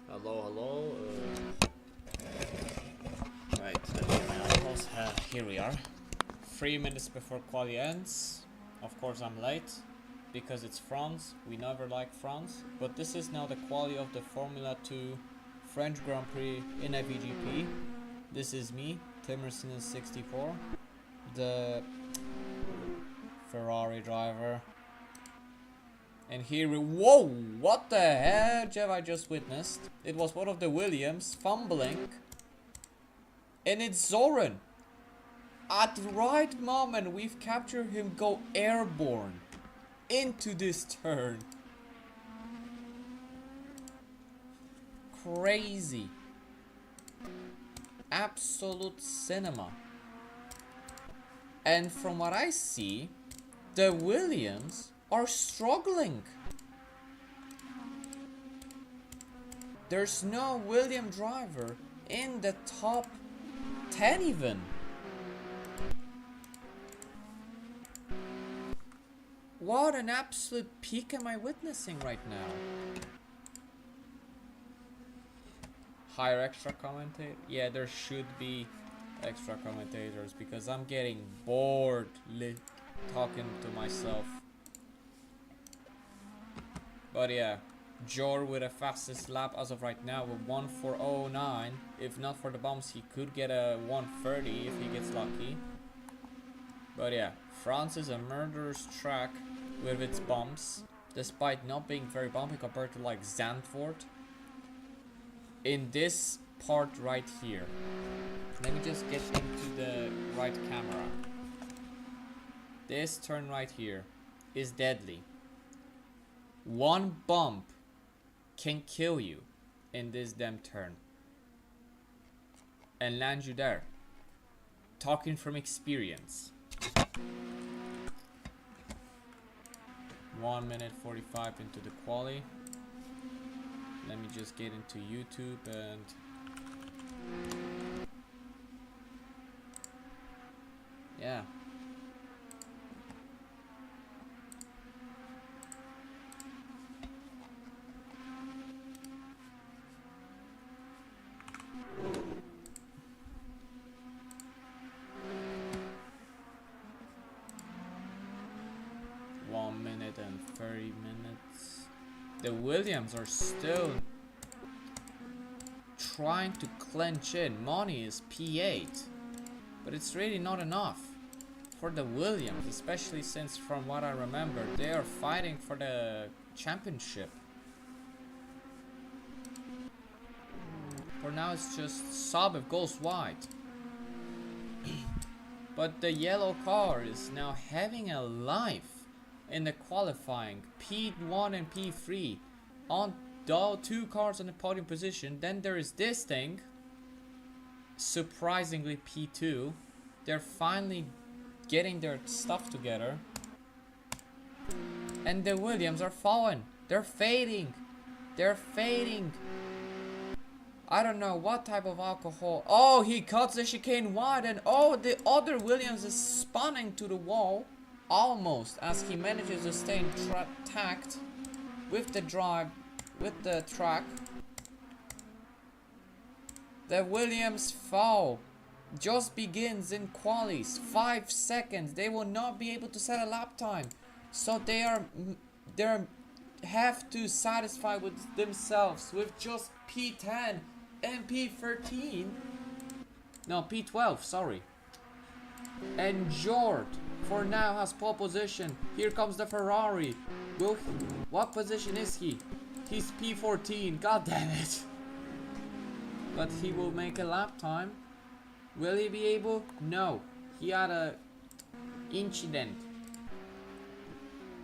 Hello, hello. Right, let me get my eyeballs. Here we are. 3 minutes before quali ends. Of course, I'm late because it's France. We never like France. But this is now the quali of the Formula 2 French Grand Prix in IVGP. This is me, Timerson64, the Ferrari driver. And here we— whoa! What the hell have I just witnessed? It was one of the Williams fumbling. And it's Zoran. At the right moment, we've captured him go airborne into this turn. Crazy. Absolute cinema. And from what I see, the Williams are struggling. There's no William driver in the top 10 even. What an absolute peak am I witnessing right now? Hire extra commentator? Yeah, there should be extra commentators because I'm getting bored talking to myself. But yeah, Jor with a fastest lap as of right now with 1:4:09. If not for the bumps, he could get a 1:30 if he gets lucky. But yeah, France is a murderous track with its bumps, despite not being very bumpy compared to like Zandvoort. In this part right here, let me just get into the right camera. This turn right here is deadly. One bump can kill you in this damn turn and land you there. Talking from experience. 1:45 into the quali. Let me just get into YouTube and yeah. And 30 minutes. The Williams are still trying to clench in. Money is P8, but it's really not enough for the Williams, especially since from what I remember they are fighting for the championship. For now it's just Saab if goes wide. But the yellow car is now having a life in the qualifying. P1 and P3 on the two cars on the podium position. Then there is this thing, surprisingly P2. They're finally getting their stuff together, and the Williams are falling. They're fading. I don't know what type of alcohol. Oh, he cuts the chicane wide, and oh, the other Williams is spinning to the wall. Almost, as he manages to stay intact with the track. The Williams fall just begins in qualies. 5 seconds. They will not be able to set a lap time, so they have to satisfy with themselves with just P10 and P13. No, P12. Sorry. And Jord for now has pole position. Here comes the Ferrari. What position is he? He's P14. God damn it. But he will make a lap time. Will he be able? No. He had a incident.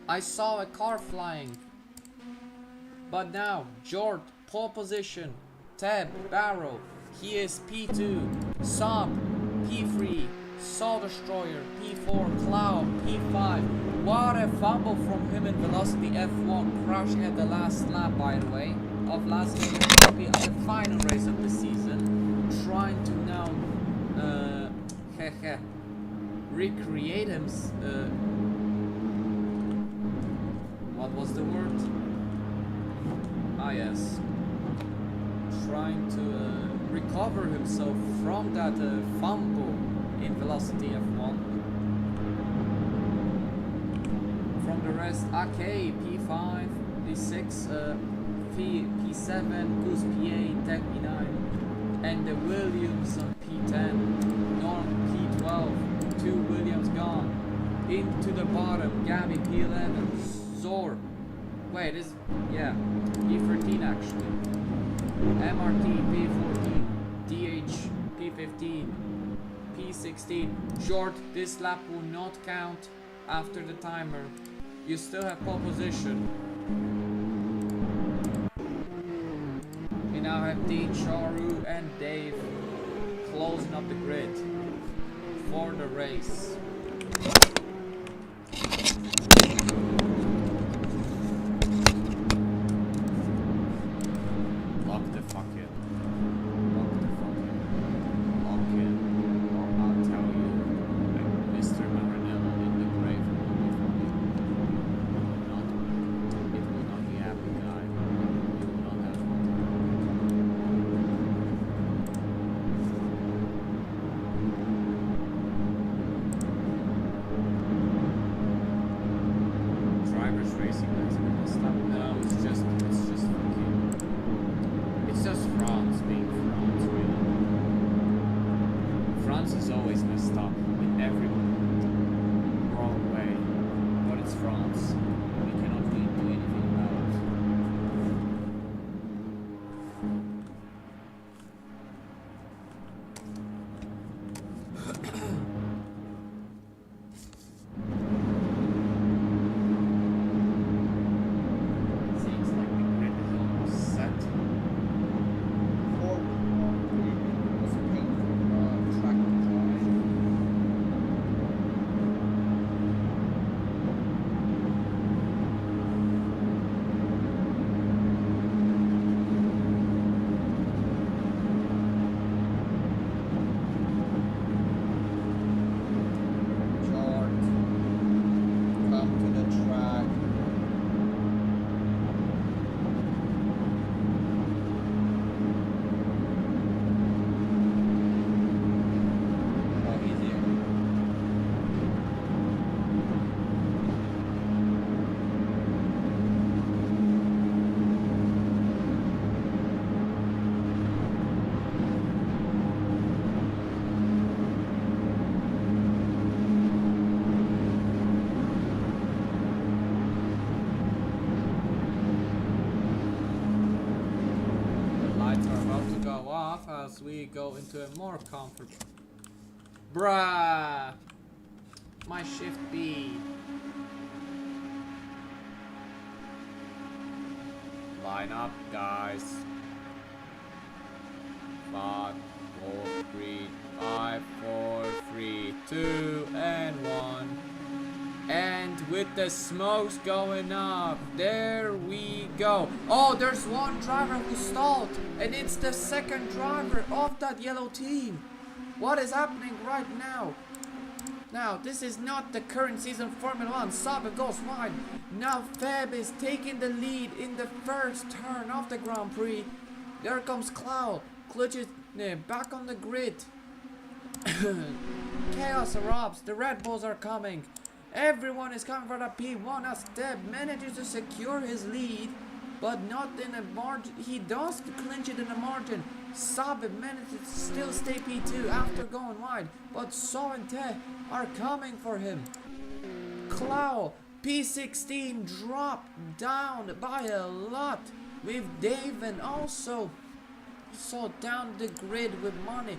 I saw a car flying. But now Jord pole position. Tab Barrow. He is P2. Saab P3. Soul Destroyer, P4, Cloud, P5. What a fumble from him in Velocity F1, crashing at the last lap, by the way, of last game of the final race of the season. Trying to now recreate him. What was the word? Ah, yes. trying to recover himself from that fumble in Velocity F1. From the rest, Ake P5, P6, P7, Goose P8, Tech P9, and the Williams on P10, Norm P12, 2 Williams gone. Into the bottom, Gabby P11, Zor. Wait, yeah, P13 actually. MRT P14, DH P15, P16. Short, this lap will not count after the timer. You still have pole position. We now have Dean, Charu, and Dave closing up the grid for the race. As we go into a more comfortable. Bruh! My shift B. Line up, guys. 5, 4, 3, 5, 4, 3, 2, and 1. And with the smokes going up, there we go. Oh, there's one driver who stalled, and it's the second driver of that yellow team. What is happening right now? Now, this is not the current season Formula 1. Sabe goes wide. Now Feb is taking the lead in the first turn of the Grand Prix. There comes Cloud. Clutch is back on the grid. Chaos erupts. The Red Bulls are coming. Everyone is coming for the P1 as Deb manages to secure his lead, but not in a margin. He does clinch it in a margin. Sabe manages to still stay P2 after going wide, but So and Te are coming for him. Clow, P16 dropped down by a lot with Dave, and also so down the grid with Money.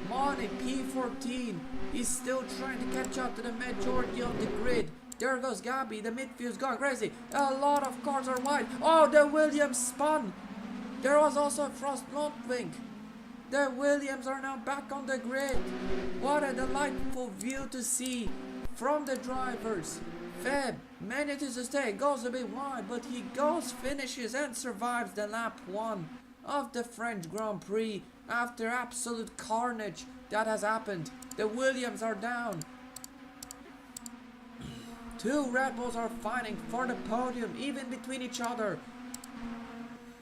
Money P14 is still trying to catch up to the majority of the grid. There goes Gabby, the midfield's gone crazy. A lot of cars are wide. Oh, the Williams spun. There was also a Frost Notwing. The Williams are now back on the grid. What a delightful view to see from the drivers. Feb manages to stay, goes a bit wide, but he goes, finishes, and survives the lap 1 of the French Grand Prix after absolute carnage that has happened. The Williams are down. 2 Red Bulls are fighting for the podium, even between each other.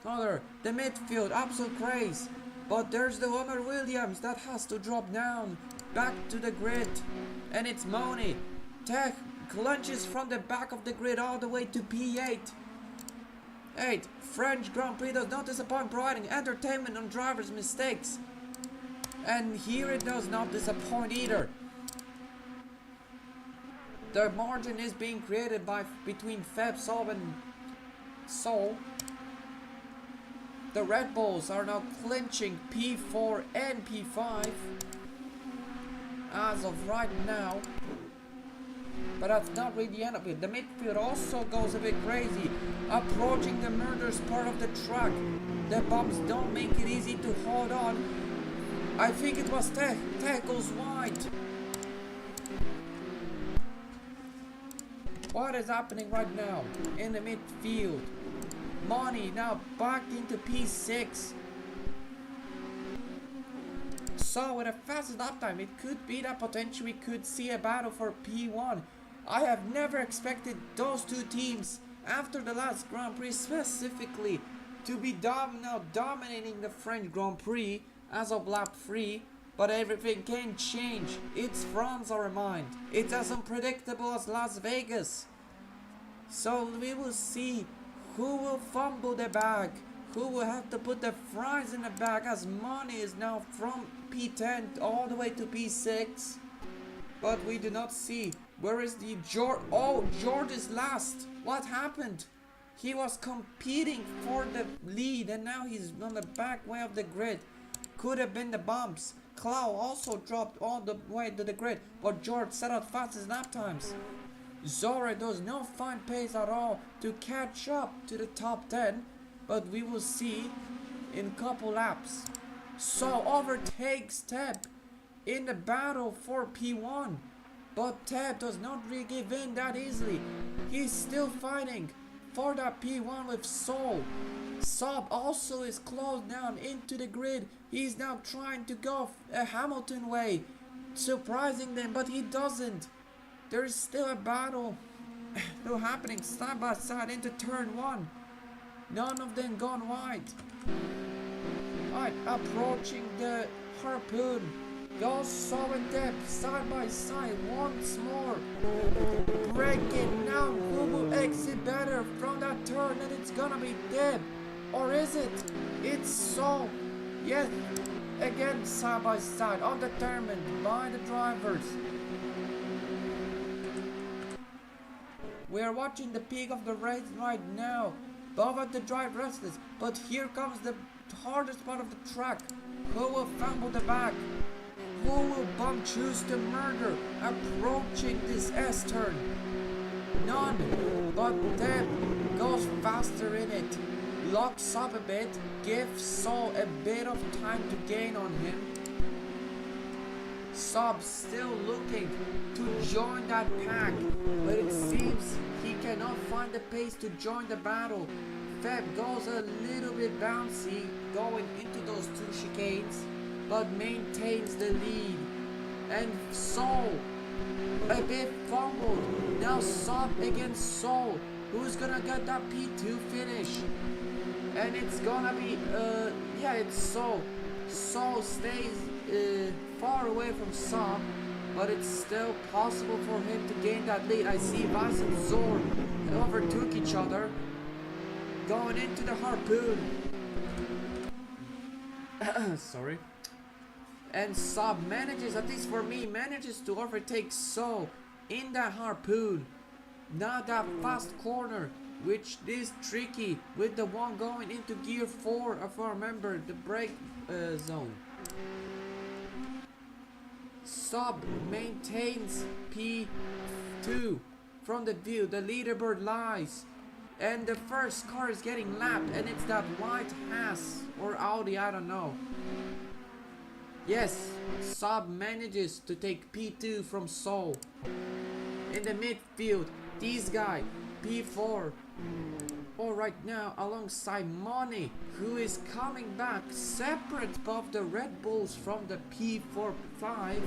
Other, the midfield, absolute craze. But there's the Homer Williams that has to drop down, back to the grid. And it's Moni. Tech lunges from the back of the grid all the way to P8. 8. French Grand Prix does not disappoint, providing entertainment on drivers' mistakes. And here it does not disappoint either. The margin is being created between Feb, Saab and Sol. The Red Bulls are now clinching P4 and P5 as of right now. But that's not really the end of it. The midfield also goes a bit crazy, approaching the murderous part of the track. The bumps don't make it easy to hold on. I think it was Tech. Tech goes wide. What is happening right now in the midfield? Moni now back into P6. So with a fastest lap time, it could be that potentially we could see a battle for P1. I have never expected those two teams, after the last Grand Prix specifically, to be now dominating the French Grand Prix as of lap 3. But everything can change. It's France, or mind. It's as unpredictable as Las Vegas. So we will see who will fumble the bag, who will have to put the fries in the bag, as Moni is now from P10 all the way to P6. But we do not see. Where is the George? Oh, George is last. What happened? He was competing for the lead and now he's on the back way of the grid. Could have been the bumps. Clow also dropped all the way to the grid, but George set out fastest lap times. Zora does not find pace at all to catch up to the top 10, but we will see in couple laps. So overtakes Teb in the battle for P1, but Teb does not really give in that easily. He's still fighting for that P1 with Soul. Saab also is closed down into the grid. He's now trying to go a Hamilton way, surprising them, but he doesn't. There is still a battle still happening side by side into turn 1. None of them gone wide. Right, approaching the Harpoon. Goes Saab and Teb side by side once more. Breaking now. Who will exit better from that turn? And it's gonna be Teb. Or is it? It's Saab. Yes, again side by side, undetermined by the drivers. We are watching the peak of the race right now. Both of the drive restless, but here comes the hardest part of the track. Who will fumble the back? Who will bump choose the murder approaching this S-turn? None, but Teb goes faster in it. Locks up a bit, gives Saul a bit of time to gain on him. Saab still looking to join that pack, but it seems he cannot find the pace to join the battle. Feb goes a little bit bouncy going into those two chicanes, but maintains the lead. And Saul a bit fumbled. Now Saab against Saul. Who's gonna get that P2 finish? And it's gonna be, yeah, it's Saul. Saul stays far away from Saab, but it's still possible for him to gain that lead. I see Vice and Zor overtook each other, going into the Harpoon. Sorry. And Saab manages, at least for me, manages to overtake Saul in that Harpoon. Now that fast corner, which is tricky with the one going into gear 4, if I remember, the brake zone. Saab maintains P2 from the view. The leaderboard lies, and the first car is getting lapped, and it's that white Haas or Audi, I don't know. Yes, Saab manages to take P2 from Saul. In the midfield, this guy, P4. All right now, alongside Moni, who is coming back separate above the Red Bulls from the P4-5,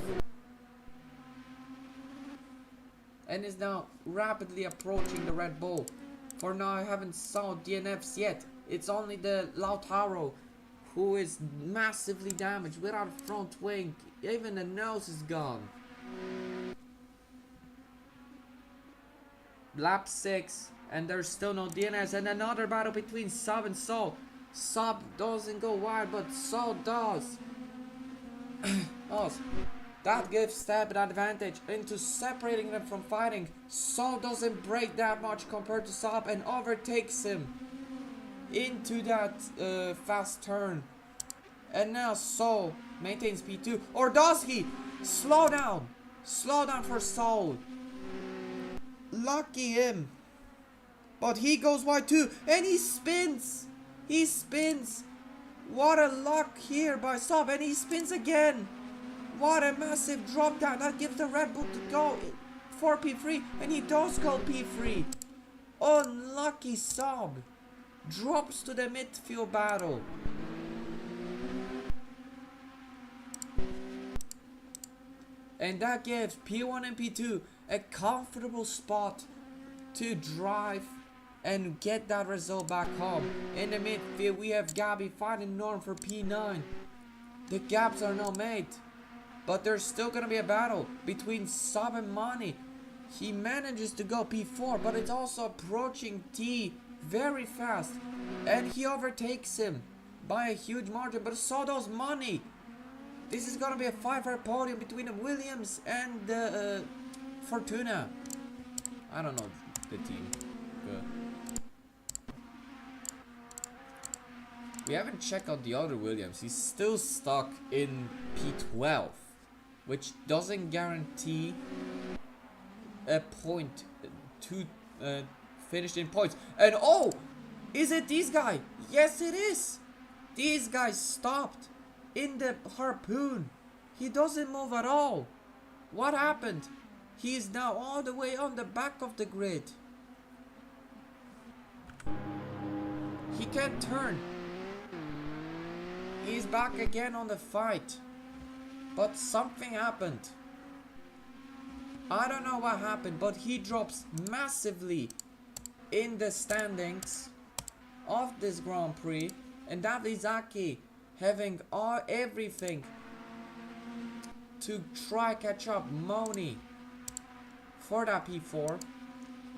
and is now rapidly approaching the Red Bull. For now, I haven't saw DNFs yet. It's only the Lautaro who is massively damaged without a front wing. Even the nose is gone. Lap 6, and there's still no DNS, and another battle between Saab and Sol. Saab doesn't go wide, but Sol does. That gives Stab an advantage into separating them from fighting. Sol doesn't break that much compared to Saab and overtakes him into that fast turn. And now Sol maintains P2. Or does he? Slow down. Slow down for Sol. Lucky him. But he goes wide too. And he spins. He spins. What a luck here by Saab. And he spins again. What a massive drop down. That gives the Red Bull to go for P3. And he does go P3. Unlucky Saab. Drops to the midfield battle. And that gives P1 and P2 a comfortable spot to drive and get that result back home. In the midfield we have Gabi fighting Norm for P9. The gaps are now made, but there's still gonna be a battle between Saab and Mani. He manages to go P4, but it's also approaching T very fast, and he overtakes him by a huge margin, but so does Mani. This is gonna be a 5-car podium between the Williams and the Fortuna. I don't know the team. We haven't checked out the other Williams. He's still stuck in P12, which doesn't guarantee a point to finish in points. And oh, is it this guy? Yes, it is. These guys stopped in the Harpoon. He doesn't move at all. What happened? He is now all the way on the back of the grid. He can't turn. He's back again on the fight. But something happened. I don't know what happened, but he drops massively in the standings of this Grand Prix. And Davidazaki having everything to try catch up Moni for that P4.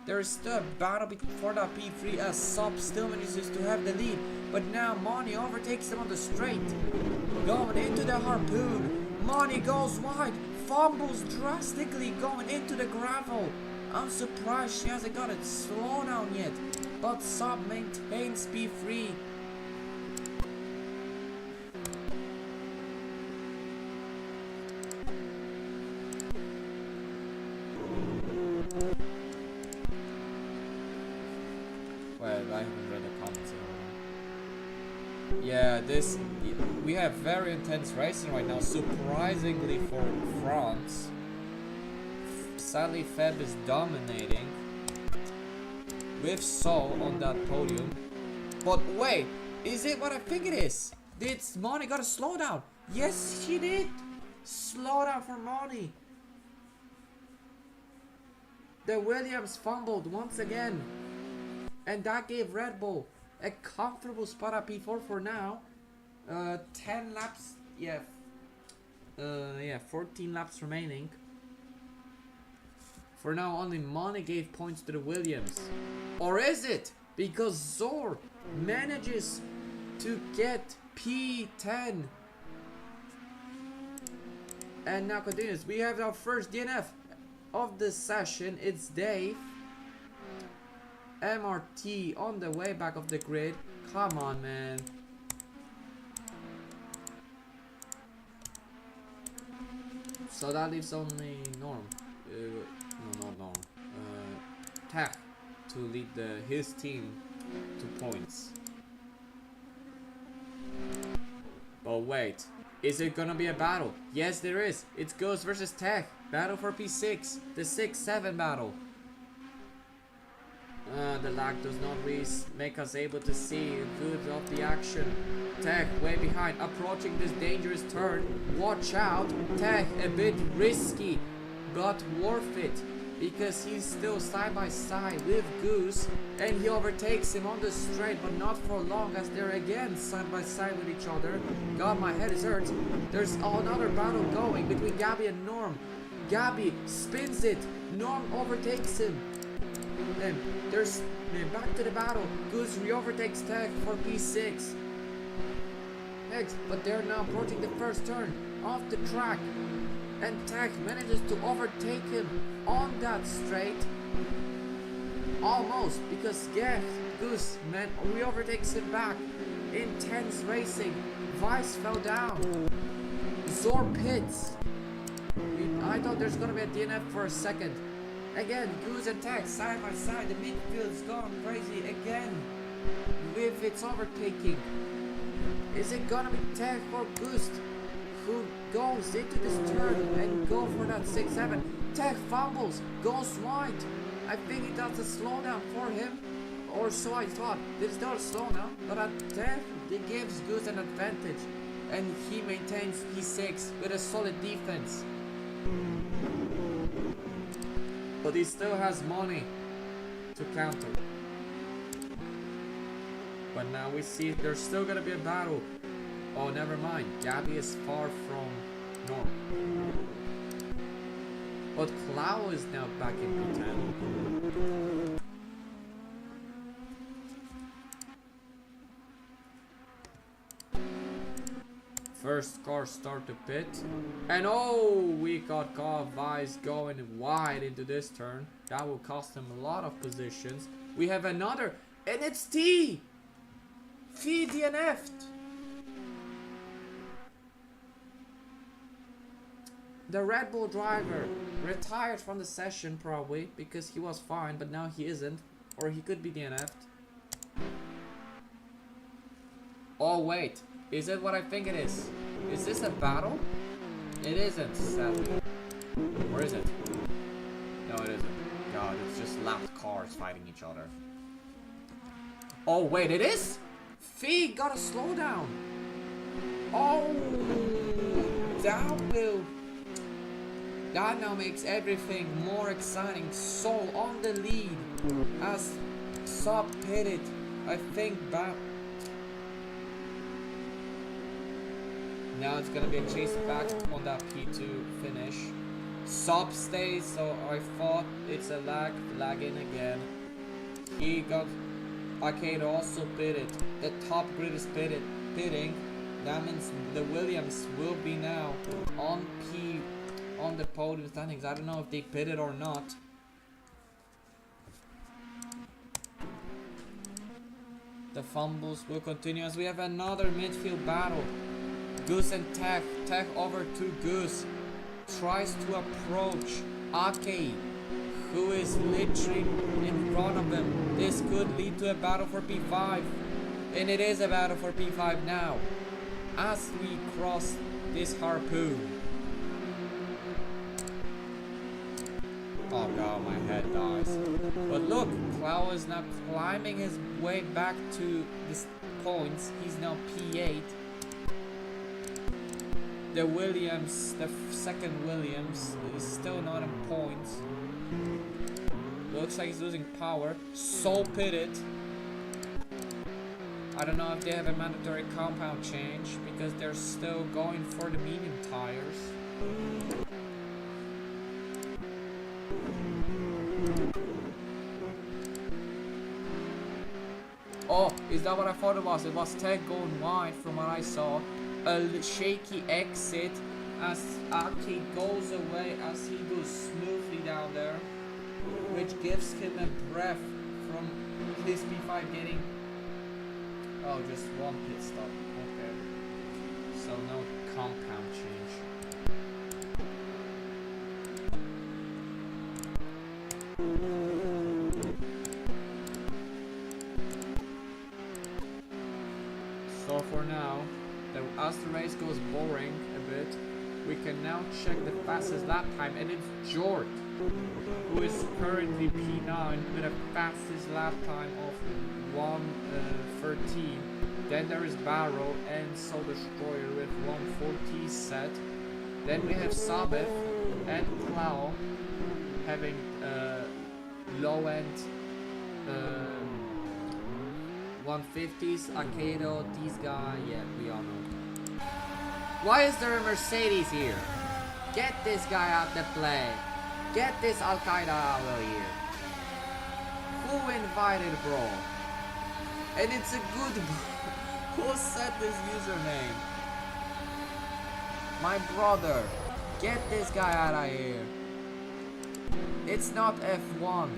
There is still a battle for that P3 as Saab still manages to have the lead. But now Moni overtakes him on the straight. Going into the Harpoon. Moni goes wide. Fumbles drastically going into the gravel. I'm surprised she hasn't got it slow down yet. But Saab maintains P3. I haven't read the comments anymore. Yeah, we have very intense racing right now, surprisingly for France. Sadly, Feb is dominating with Sol on that podium. But wait, is it what I think it is? Did Moni got a slowdown? Yes, she did. Slowdown for Moni. The Williams fumbled once again. And that gave Red Bull a comfortable spot at P4 for now. 10 laps, 14 laps remaining. For now, only Moni gave points to the Williams. Or is it? Because Zor manages to get P10. And now continues. We have our first DNF of the session. It's Dave. MRT on the way back of the grid. Come on, man. So that leaves only Norm. No, not Norm. Tech to lead his team to points. But wait, is it gonna be a battle? Yes, there is. It's Ghost versus Tech. Battle for P6. The 6-7 battle. The lag does not really make us able to see good of the action. Tech way behind, approaching this dangerous turn. Watch out. Tech a bit risky, but worth it. because he's still side by side with Goose, and he overtakes him on the straight, but not for long, as they're again side by side with each other. God, my head is hurt. There's another battle going between Gabby and Norm. Gabby spins it. Norm overtakes him. Then there's back to the battle. Goose re-overtakes Tech for P6. But they're now approaching the first turn off the track, and Tech manages to overtake him on that straight. Almost, because Goose re-overtakes him back. Intense racing. Vice fell down. Zor pits. I thought there's gonna be a DNF for a second. Again, Goose and Tech side by side. The midfield's gone crazy again with its overtaking. Is it gonna be Tech or Goose who goes into this turn and go for that 6-7? Tech fumbles, goes wide. I think it does a slowdown for him, or so I thought. It's not a slowdown, but at Tech it gives Goose an advantage, and he maintains P6 with a solid defense. But he still has money to counter. But now we see there's still gonna be a battle. Oh, never mind. Gabby is far from Norm. But Clow is now back in P10. First car start to pit. And oh, we got Vice going wide into this turn. That will cost him a lot of positions. We have another, and it's T! Fee DNF'd. The Red Bull driver retired from the session probably because he was fine, but now he isn't, or he could be DNF'd. Oh wait, is it what I think it is? Is this a battle? It isn't, sadly. Or is it? No, it isn't. God, it's just lapped cars fighting each other. Oh wait, it is? Fee got a slowdown. Oh, that now makes everything more exciting. Soul on the lead as Sub pitted. I think back. Now it's gonna be a chase back on that P2 finish. Sub stays, so I thought it's a lagging again. He got Arcade also pitted. The top grid is pitting. That means the Williams will be now on the podium standings. I don't know if they pitted or not. The fumbles will continue as we have another midfield battle. Goose and Tech. Tech over to Goose. Tries to approach Ake, who is literally in front of him. This could lead to a battle for P5. And it is a battle for P5 now. As we cross this harpoon. Oh god, my head dies. But look, Clow is now climbing his way back to these points. He's now P8. The Williams, the second Williams, is still not in points. Looks like he's losing power. So pitted. I don't know if they have a mandatory compound change because they're still going for the medium tires. Oh, is that what I thought it was? It was Tech going wide from what I saw. A shaky exit as Aki goes away as he goes smoothly down there, which gives him a breath from his P5 getting just one pit stop. Okay, so no compound change. So for now, as the race goes boring a bit, we can now check the fastest lap time, and it's Jort, who is currently P9 with a fastest lap time of 1:13. Then there is Barrow and Soul Destroyer with 1:40 set. Then we have Sabeth and Clow having low end 150s, Arcado, these guys, yeah, we all know. Why is there a Mercedes here? Get this guy out the play. Get this Al Qaeda out of here. Who invited bro? And it's a good bro. Who set this username? My brother. Get this guy out of here. It's not F1.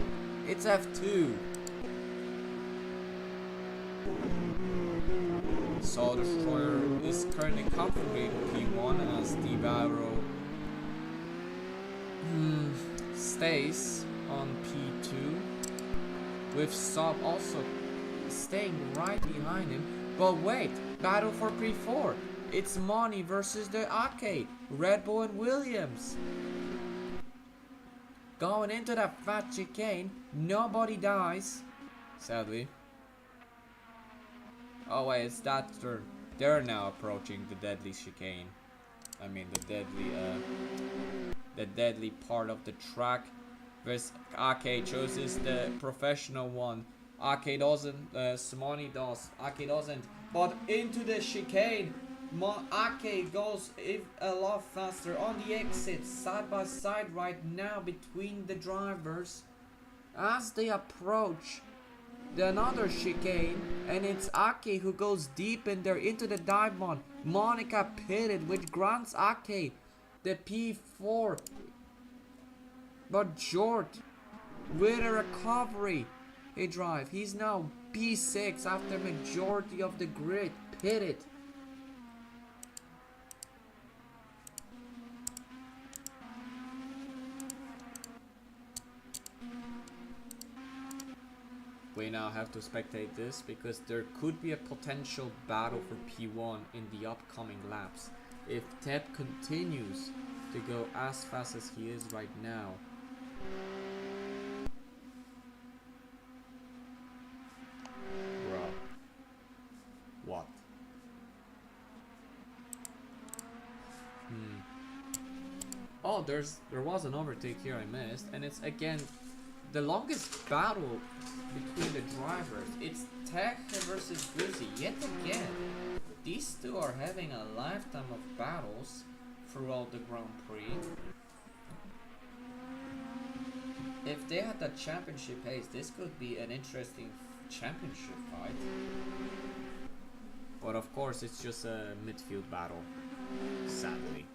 It's F2. Soul Destroyer is currently comfortably in P1 as the Barrow stays on P2, with Saab also staying right behind him. But wait, battle for P4. It's Money versus the Arcade, Red Bull and Williams. Going into that fat chicane, nobody dies, sadly. Oh wait, it's that turn. They're now approaching the deadly chicane. I mean the deadly part of the track. Whereas Arcade chooses the professional one. Arcade doesn't, Simone does. Arcade doesn't. But into the chicane, Arcade goes a lot faster on the exit, side by side right now between the drivers. As they approach another chicane, and it's Ake who goes deep in there into the dive bomb. Monica pitted, which grants Ake the P4. But Jort, with a recovery, he's now P6 after majority of the grid pitted. We now have to spectate this because there could be a potential battle for P1 in the upcoming laps if Teb continues to go as fast as he is right now. Bro. What? Oh, there was an overtake here I missed, and it's again the longest battle between the drivers. It's Tech versus Grizzy yet again. These two are having a lifetime of battles throughout the Grand Prix. If they had that championship pace, this could be an interesting championship fight. But of course, it's just a midfield battle, sadly.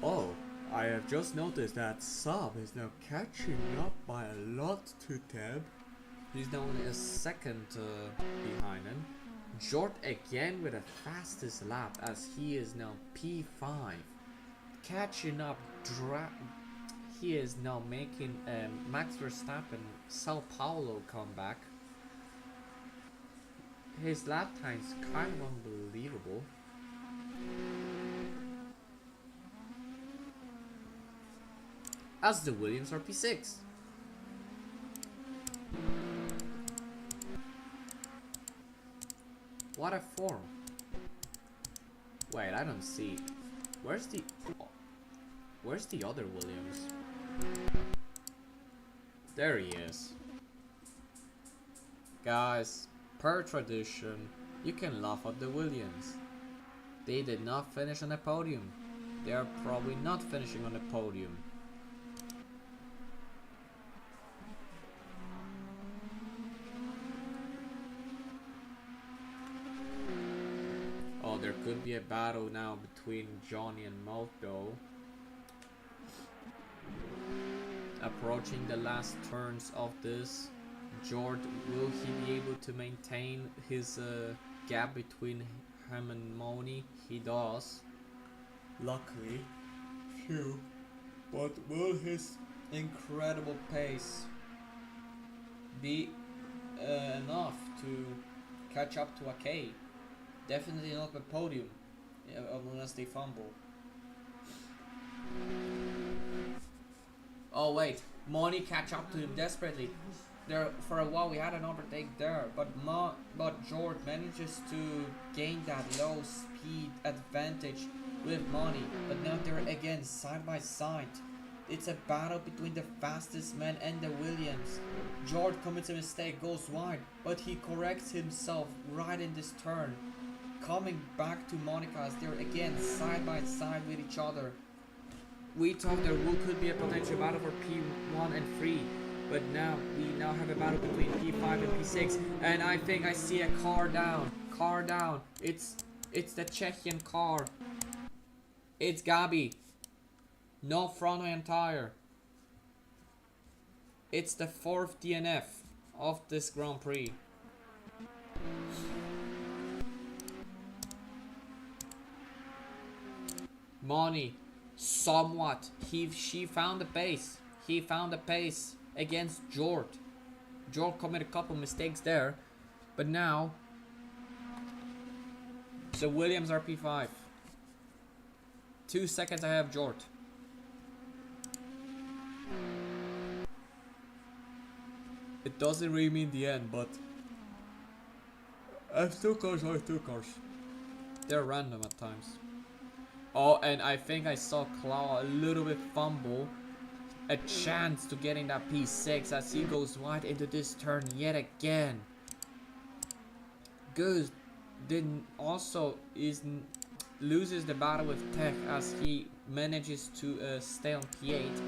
Oh, I have just noticed that Saab is now catching up by a lot to Teb. He's now only a second behind him. Jort again with the fastest lap as he is now P5. Catching up, he is now making Max Verstappen Sao Paulo comeback. His lap time's kind of unbelievable. As the Williams are P6. What a form. Wait, I don't see. Where's the other Williams? There he is. Guys, per tradition, you can laugh at the Williams. They did not finish on the podium. They are probably not finishing on the podium. Oh, there could be a battle now between Johnny and Moto. Approaching the last turns of this, Jort, will he be able to maintain his gap between him and Moni? He does, luckily. Phew. But will his incredible pace be enough to catch up to Ake? Definitely not the podium, unless they fumble. Oh wait, Moni catch up to him desperately. There for a while we had an overtake there, but Jort manages to gain that low speed advantage with Money, but now they're again side by side. It's a battle between the fastest man and the Williams. George commits a mistake, goes wide, but he corrects himself right in this turn. Coming back to Monica as they're again side by side with each other. We thought there could be a potential battle for P1 and 3, but now we now have a battle between P5 and P6, and I think I see a car down. Car down. It's the Czechian car. It's Gabi. No front end tire. It's the 4th DNF of this Grand Prix. Money, somewhat. She found the pace. He found the pace against Jord. Jord committed a couple mistakes there, but now the Williams are P5. 2 seconds ahead of Jord. It doesn't really mean the end, but I have 2 cars. They're random at times. Oh, and I think I saw Claw a little bit fumble a chance to get in that P6 as he goes wide into this turn yet again. Goose loses the battle with Tech as he manages to stay on P8.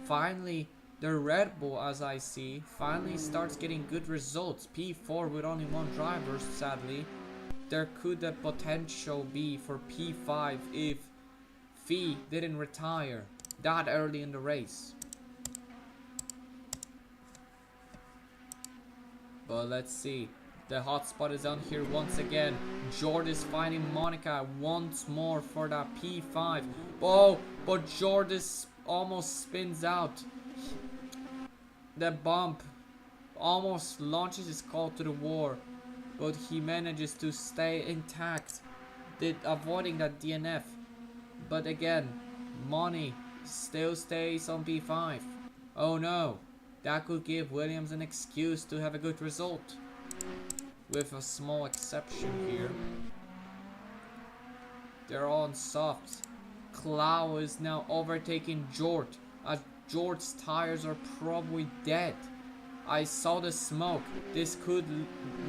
Finally, the Red Bull, as I see, finally starts getting good results. P4 with only 1 driver, sadly. There could a potential be for P5 if Fee didn't retire that early in the race. But let's see. The hotspot is on here once again. Jord is finding Monica once more for that P5. Oh, but Jord almost spins out. The bump almost launches his call to the war, but he manages to stay intact, avoiding that DNF. But again, Money still stays on P5. Oh no, that could give Williams an excuse to have a good result. With a small exception here. They're all on softs. Clow is now overtaking Jord. Jord's tires are probably dead. I saw the smoke. This could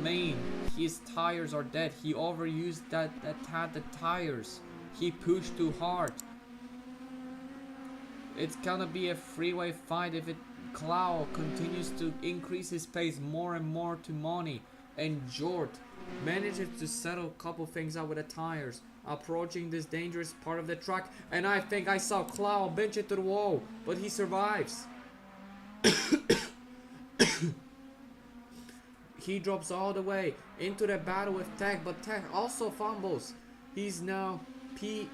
mean his tires are dead. He overused the tires. He pushed too hard. It's gonna be a freeway fight if Clow continues to increase his pace more and more to Money. And Jord manages to settle a couple things out with the tires, approaching this dangerous part of the track. And I think I saw Clow bench it to the wall, but he survives. He drops all the way into the battle with Tech, but Tech also fumbles. He's now P7.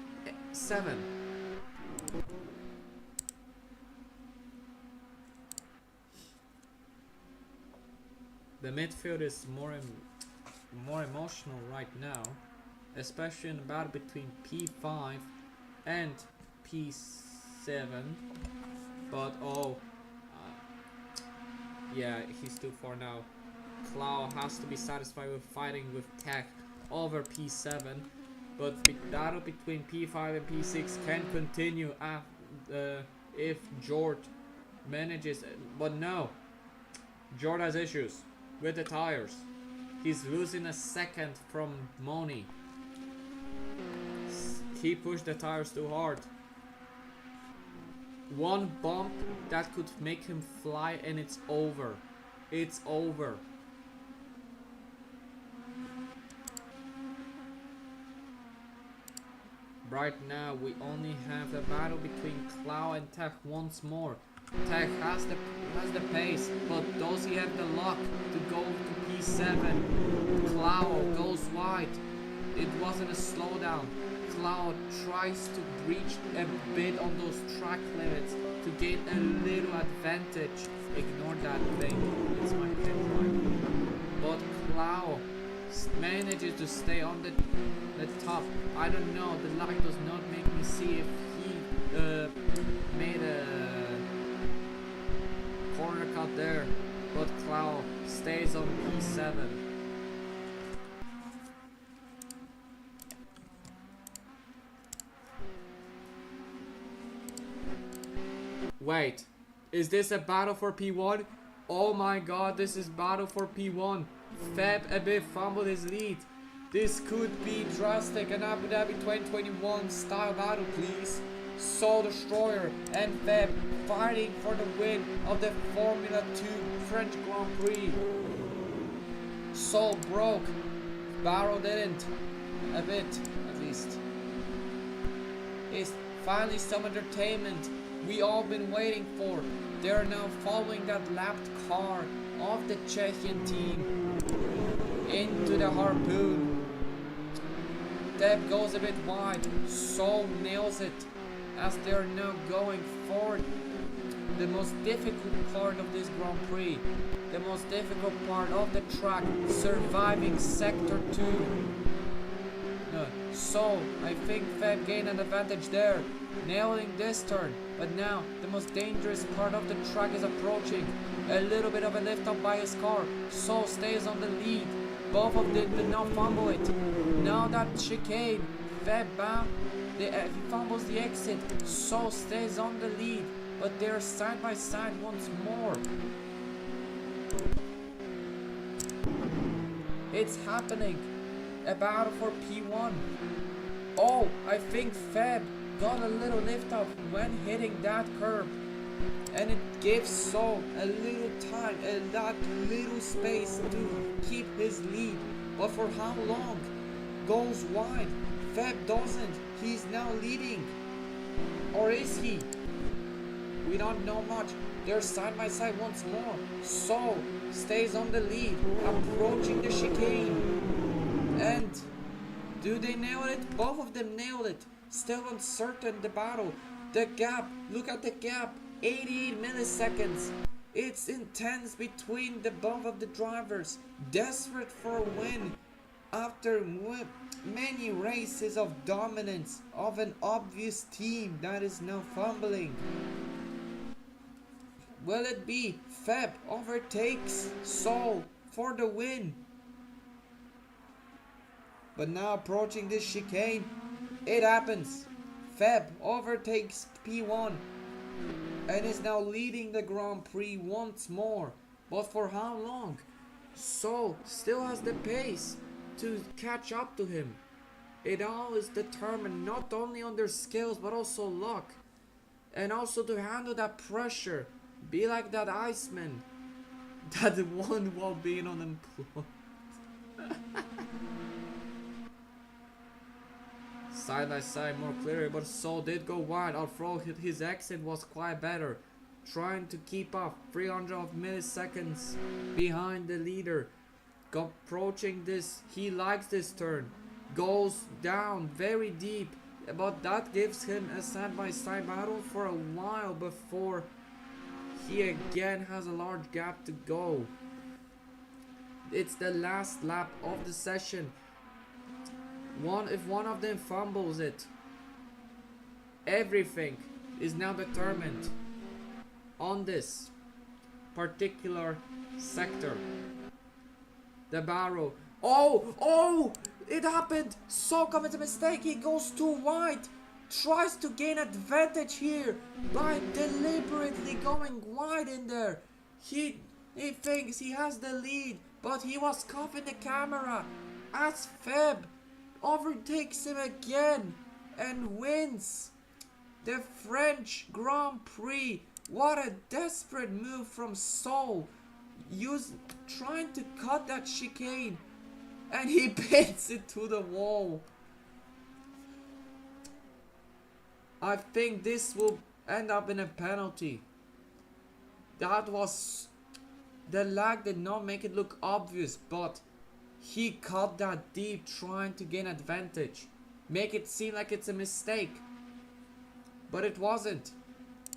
The midfield is more emotional right now, especially in the battle between P5 and P7. But yeah, he's too far now. Clow has to be satisfied with fighting with Tech over P7, but the battle between P5 and P6 can continue if Jord manages. But no, Jord has issues with the tires. He's losing a second from Money. He pushed the tires too hard. One bump that could make him fly and it's over. It's over. Right now we only have a battle between Clow and Tech once more. Tech has the pace, but does he have the luck to go to P7? Clow goes wide. It wasn't a slowdown. Clow tries to breach a bit on those track limits to gain a little advantage. Ignore that thing. It's my pen drive. But Clow manages to stay on the top. I don't know. The light does not make me see if he made a corner cut there, but Clow stays on P7. Wait, is this a battle for P1? Oh my god, this is battle for P1. Fab a bit fumbled his lead. This could be drastic. An Abu Dhabi 2021 style battle, please. Soul Destroyer and Fab fighting for the win of the Formula 2 French Grand Prix. Soul broke. Barrow didn't. A bit, at least. It's finally some entertainment we all been waiting for. They're now following that lapped car of the Czechian team into the Harpoon. Deb goes a bit wide. Soul nails it as they're now going forward. The most difficult part of this Grand Prix. The most difficult part of the track. Surviving Sector 2. So, I think Fab gained an advantage there, nailing this turn. But now, the most dangerous part of the track is approaching. A little bit of a lift up by his car. So stays on the lead. Both of them did not fumble it. Now that chicane, Fab he fumbles the exit. So stays on the lead. But they're side by side once more. It's happening. A battle for P1. Oh, I think Fab got a little lift up when hitting that curb. And it gives Soul a little time, that little space to keep his lead. But for how long? Goes wide. Fab doesn't. He's now leading. Or is he? We don't know much. They're side by side once more. Soul stays on the lead, approaching the chicane. And do they nail it? Both of them nailed it. Still uncertain the battle. The gap, look at the gap. 88 milliseconds. It's intense between the both of the drivers. Desperate for a win after many races of dominance of an obvious team that is now fumbling. Will it be Fab overtakes Soul for the win? But now approaching this chicane, it happens. Fab overtakes P1 and is now leading the Grand Prix once more. But for how long? Soul still has the pace to catch up to him. It all is determined not only on their skills but also luck. And also to handle that pressure. Be like that Iceman that won while being unemployed. Side by side more clearly, but Soul did go wide. Although his exit was quite better, trying to keep up 300 of milliseconds behind the leader. Approaching this, he likes this turn, goes down very deep, but that gives him a side by side battle for a while before he again has a large gap to go. It's the last lap of the session. If one of them fumbles it, everything is now determined on this particular sector. The barrow. Oh! It happened! So commits a mistake. He goes too wide. Tries to gain advantage here by deliberately going wide in there. He thinks he has the lead, but he was cuffing the camera as Fab overtakes him again and wins the French Grand Prix. What a desperate move from Soul, trying to cut that chicane, and he pins it to the wall. I think this will end up in a penalty. That was... the lag did not make it look obvious, but he cut that deep trying to gain advantage. Make it seem like it's a mistake. But it wasn't.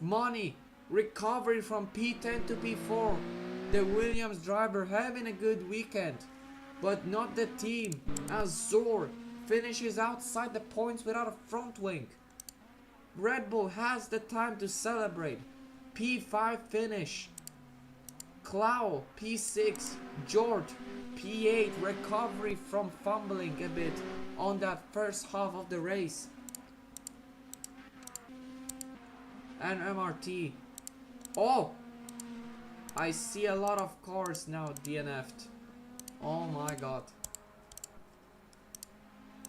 Money. Recovery from P10 to P4. The Williams driver having a good weekend. But not the team, as Zor finishes outside the points without a front wing. Red Bull has the time to celebrate. P5 finish. Clow, P6. George, P8. Recovery from fumbling a bit on that first half of the race. And MRT Oh! I see a lot of cars now DNF'd. Oh my god.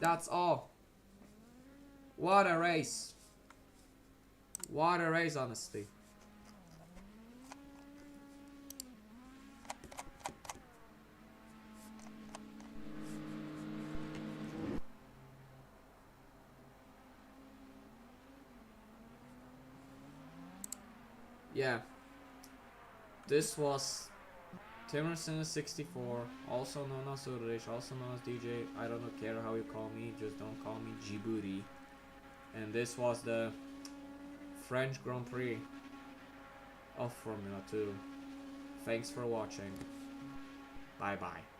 That's all. What a race. What a race, honestly. Yeah. This was Timerson 64, also known as Ulrich, also known as DJ. I don't care how you call me, just don't call me Djibouti. And this was the French Grand Prix of Formula 2. Thanks for watching. Bye bye.